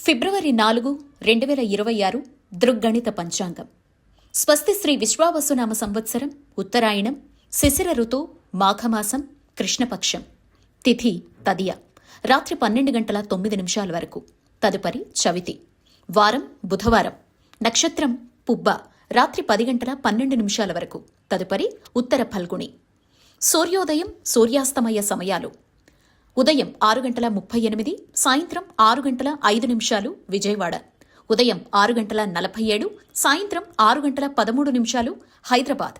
ఫిబ్రవరి 4, 2026 దృగ్గణిత పంచాంగం. స్వస్తి శ్రీ విశ్వావసునామ సంవత్సరం, ఉత్తరాయణం, శిశిర ఋతు, మాఘమాసం, కృష్ణపక్షం. తిథి తదియ, రాత్రి 12:09 వరకు. తదుపరి చవితి. వారం బుధవారం. నక్షత్రం పుబ్బ, రాత్రి 10:12 వరకు. తదుపరి ఉత్తర ఫల్గుణి. సూర్యోదయం సూర్యాస్తమయ సమయాలు: ఉదయం 6:38, సాయంత్రం 6:05 విజయవాడ. ఉదయం 6:47, సాయంత్రం 6:13 హైదరాబాద్.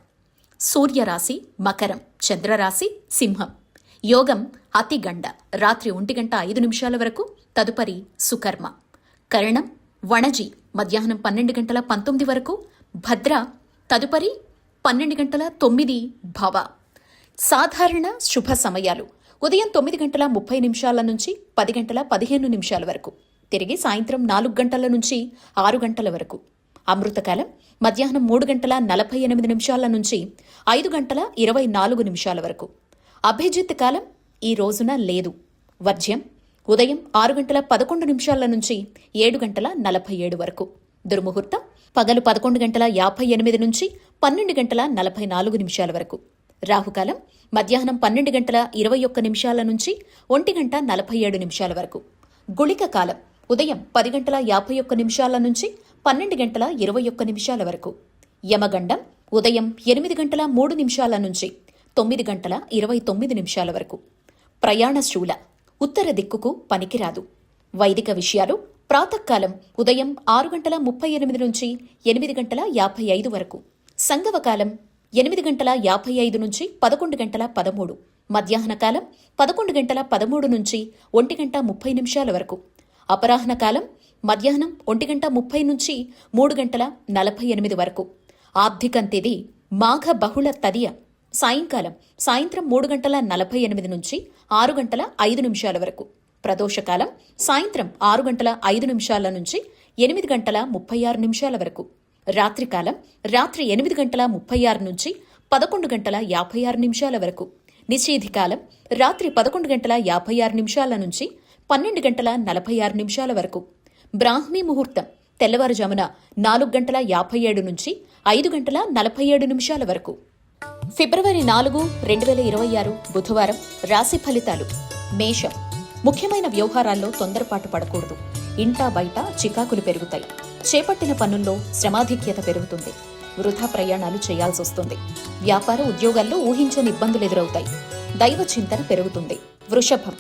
సూర్యరాశి మకరం, చంద్రరాశి సింహం. యోగం అతిగండ, రాత్రి 1:05 వరకు. తదుపరి సుకర్మ. కరణం వణజి, మధ్యాహ్నం 12:19 వరకు. భద్ర, తదుపరి 12:09 భవ. సాధారణ శుభ సమయాలు: ఉదయం 9:30 నుంచి 10:15 వరకు. తిరిగి సాయంత్రం 4 నుంచి 6 వరకు. అమృతకాలం మధ్యాహ్నం 3:48 నుంచి 5:24 వరకు. అభిజిత్ కాలం ఈ రోజున లేదు. వర్జ్యం ఉదయం 6:11 నుంచి 7:47 వరకు. దుర్ముహూర్తం పగలు 11:58 నుంచి 12:44 వరకు. రాహుకాలం మధ్యాహ్నం 12:21 నుంచి 1:47 వరకు. గుళిక కాలం ఉదయం 10:51 నుంచి 12:21 వరకు. యమగండం ఉదయం 8:03 నుంచి 9:29 వరకు. ప్రయాణశూల ఉత్తర దిక్కుకు పనికిరాదు. వైదిక విషయాలు: ప్రాతకాలం ఉదయం 6:38 నుంచి 8:55 వరకు. సంగవకాలం 8:55 నుంచి 11:13. మధ్యాహ్న కాలం 11:13 నుంచి 1:30 వరకు. అపరాహ్న కాలం మధ్యాహ్నం 1:30 నుంచి 3:48 వరకు. ఆర్థికం తేదీ మాఘ బహుళ తదియ, సాయంకాలం సాయంత్రం 3:48 నుంచి 6:05 వరకు. ప్రదోషకాలం సాయంత్రం 6:05 నుంచి 8:36 వరకు. రాత్రికాలం రాత్రి 8:36 నుంచి 11:56 వరకు. నిషేధికాలం రాత్రి 11:56 నుంచి 12:46 వరకు. బ్రాహ్మీ ముహూర్తం తెల్లవారుజామున 4:57 నుంచి 5:47 వరకు. ఫిబ్రవరి 4, 2026 బుధవారం. రాశి ఫలితాలు: మేషం. ముఖ్యమైన వ్యవహారాల్లో తొందరపాటు పడకూడదు. ఇంటా బయట చికాకులు పెరుగుతాయి. చేపట్టిన పనుల్లో శ్రమాధిక్యత పెరుగుతుంది. వృధా ప్రయాణాలు చేయాల్సి వస్తుంది. వ్యాపార ఉద్యోగాల్లో ఊహించని ఇబ్బందులు ఎదురవుతాయి. దైవ చింతన పెరుగుతుంది. వృషభం.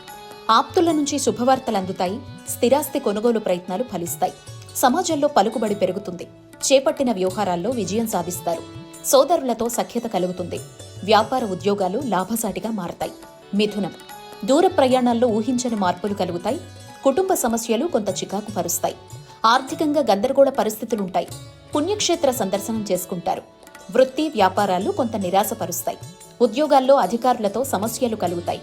ఆప్తుల నుంచి శుభవార్తలు అందుతాయి. స్థిరాస్తి కొనుగోలు ప్రయత్నాలు ఫలిస్తాయి. సమాజంలో పలుకుబడి పెరుగుతుంది. చేపట్టిన వ్యవహారాల్లో విజయం సాధిస్తారు. సోదరులతో సఖ్యత కలుగుతుంది. వ్యాపార ఉద్యోగాలు లాభసాటిగా మారతాయి. మిథునం. దూర ప్రయాణాల్లో ఊహించని మార్పులు కలుగుతాయి. కుటుంబ సమస్యలు కొంత చికాకు పరుస్తాయి. ఆర్థికంగా గందరగోళ పరిస్థితులుంటాయి. పుణ్యక్షేత్ర సందర్శనం చేసుకుంటారు. వృత్తి వ్యాపారాలు కొంత నిరాశపరుస్తాయి. ఉద్యోగాల్లో అధికారులతో సమస్యలు కలుగుతాయి.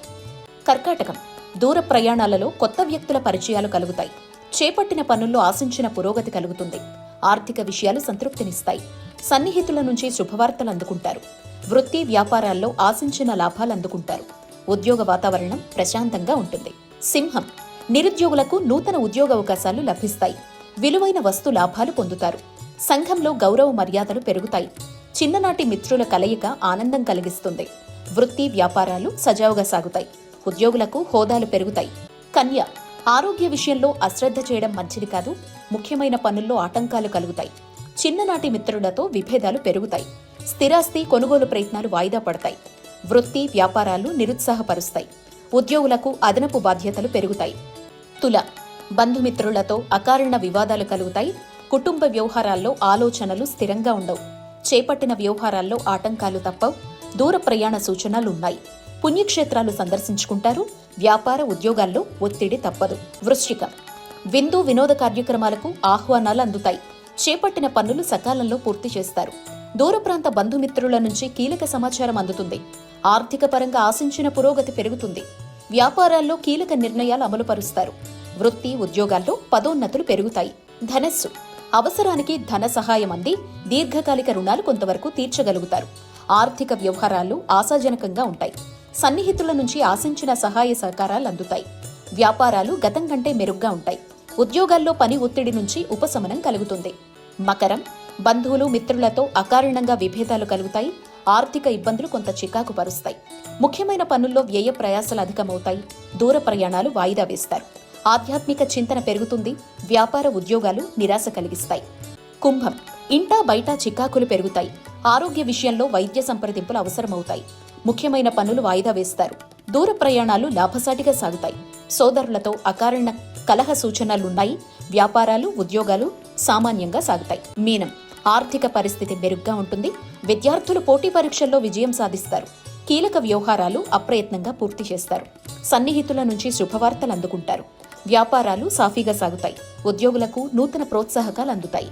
కర్కాటకం. దూర ప్రయాణాలలో కొత్త వ్యక్తుల పరిచయాలు కలుగుతాయి. చేపట్టిన పనుల్లో ఆశించిన పురోగతి కలుగుతుంది. ఆర్థిక విషయాలు సంతృప్తినిస్తాయి. సన్నిహితుల నుంచి శుభవార్తలు అందుకుంటారు. వృత్తి వ్యాపారాల్లో ఆశించిన లాభాలు అందుకుంటారు. ఉద్యోగ వాతావరణం ప్రశాంతంగా ఉంటుంది. సింహం. నిరుద్యోగులకు నూతన ఉద్యోగ అవకాశాలు లభిస్తాయి. విలువైన వస్తు లాభాలు పొందుతారు. సంఘంలో గౌరవ మర్యాదలు పెరుగుతాయి. చిన్ననాటి మిత్రుల కలయిక ఆనందం కలిగిస్తుంది. వృత్తి వ్యాపారాలు సజావుగా సాగుతాయి. ఉద్యోగులకు హోదాలు పెరుగుతాయి. కన్య. ఆరోగ్య విషయంలో అశ్రద్ధ చేయడం మంచిది కాదు. ముఖ్యమైన పనుల్లో ఆటంకాలు కలుగుతాయి. చిన్ననాటి మిత్రులతో విభేదాలు పెరుగుతాయి. స్థిరాస్తి కొనుగోలు ప్రయత్నాలు వాయిదా పడతాయి. వృత్తి వ్యాపారాలు నిరుత్సాహపరుస్తాయి. ఉద్యోగులకు అదనపు బాధ్యతలు పెరుగుతాయి. తుల. బంధుమిత్రులతో అకారణ వివాదాలు కలుగుతాయి. కుటుంబ వ్యవహారాల్లో ఆలోచనలు స్థిరంగా ఉండవు. చేపట్టిన వ్యవహారాల్లో ఆటంకాలు తప్పవు. దూర ప్రయాణ సూచనలున్నాయి. పుణ్యక్షేత్రాలు సందర్శించుకుంటారు. వ్యాపార ఉద్యోగాల్లో ఒత్తిడి తప్పదు. వృశ్చికం. విందు వినోద కార్యక్రమాలకు ఆహ్వానాలు అందుతాయి. చేపట్టిన పనులు సకాలంలో పూర్తి చేస్తారు. దూర ప్రాంత బంధుమిత్రుల నుంచి కీలక సమాచారం అందుతుంది. ఆర్థిక పరంగా ఆశించిన పురోగతి పెరుగుతుంది. వ్యాపారాల్లో కీలక నిర్ణయాలు అమలుపరుస్తారు. వృత్తి ఉద్యోగాల్లో పదోన్నతులు పెరుగుతాయి. ధనస్సు. అవసరానికి ధన సహాయం అంది దీర్ఘకాలిక రుణాలు కొంతవరకు తీర్చగలుగుతారు. ఆర్థిక వ్యవహారాలు ఆశాజనకంగా ఉంటాయి. సన్నిహితుల నుంచి ఆశించిన సహాయ సహకారాలు అందుతాయి. వ్యాపారాలు గతం కంటే మెరుగ్గా ఉంటాయి. ఉద్యోగాల్లో పని ఒత్తిడి నుంచి ఉపశమనం కలుగుతుంది. మకరం, బంధువులు మిత్రులతో అకారణంగా విభేదాలు కలుగుతాయి. ఆర్థిక ఇబ్బందులు కొంత చికాకు పరుస్తాయి. ముఖ్యమైన పనుల్లో వ్యయ ప్రయాసాలు అధికమవుతాయి. దూర ప్రయాణాలు వాయిదా వేస్తారు. ఆధ్యాత్మిక చింతన పెరుగుతుంది. వ్యాపార ఉద్యోగాలు నిరాశ కలిగిస్తాయి. కుంభం, ఇంటా బయట చికాకులు పెరుగుతాయి. ఆరోగ్య విషయంలో వైద్య సంప్రదింపులు అవసరమవుతాయి. ముఖ్యమైన పనులు వాయిదా వేస్తారు. దూర ప్రయాణాలు లాభసాటిగా సాగుతాయి. సోదరులతో అకారణ కలహ సూచనలున్నాయి. వ్యాపారాలు ఉద్యోగాలు సామాన్యంగా సాగుతాయి. మీనం, ఆర్థిక పరిస్థితి మెరుగ్గా ఉంటుంది. విద్యార్థులు పోటీ పరీక్షల్లో విజయం సాధిస్తారు. కీలక వ్యవహారాలు అప్రయత్నంగా పూర్తి చేస్తారు. సన్నిహితుల నుంచి శుభవార్తలు అందుకుంటారు. వ్యాపారాలు సాఫీగా సాగుతాయి. ఉద్యోగులకు నూతన ప్రోత్సాహకాలు అందుతాయి.